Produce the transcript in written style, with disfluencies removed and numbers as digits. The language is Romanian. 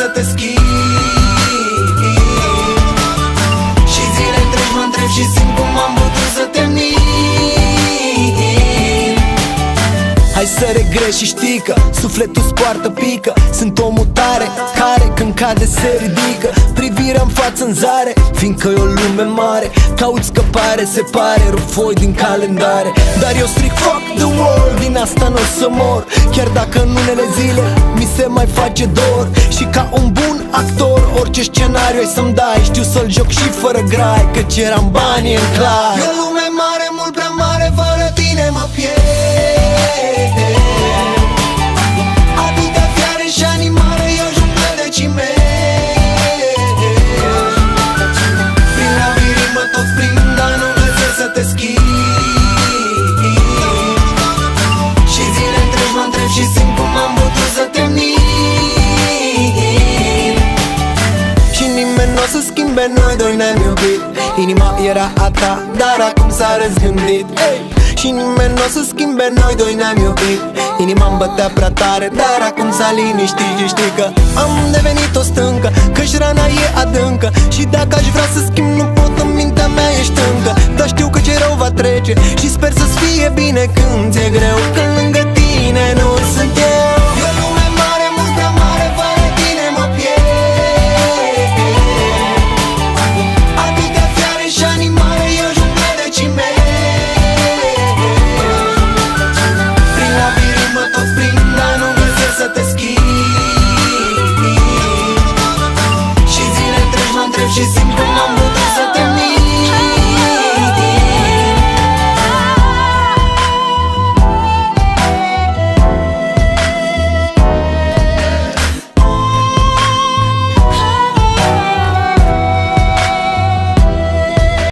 să te schimbi. Și zile întregi mă întreb și simt cum am putut să te mint. Hai să regreți și știi că sufletul poartă pică. Sunt omul tare care când cade se ridică. Privirea în față în zare, fiindcă e o lume mare. Caut scăpare, se pare rufoi din calendare. Dar eu stric fuck the world, din asta n-o să mor. Chiar dacă în unele zile mi se mai face dor. Și ca un bun actor, orice scenariu ai să-mi dai, știu să-l joc și fără grai, căci eram banii în clar. E o lume mare, mult prea mare, fără tine mă pierd. Atâtea fiare și animale, eu junglă de cimeri. Prin labirint mă tot prind, dar nu găsesc să te schimbi. Și zile întregi mă întreb și simt cum am putut să te mint. Și nimeni n-o să schimbe, noi doi ne-am iubit. Inima era a ta, dar acum s-a răzgândit. Și nimeni n-o să schimbe, noi doi ne-am iubit. Inima-mi bătea prea tare, dar acum s-a liniștit. Și știi că am devenit o stâncă, că-și rana e adâncă. Și dacă aș vrea să schimb, nu pot, în mintea mea ești încă. Dar știu că ce rău va trece și sper să-ți fie bine când ți-e greu.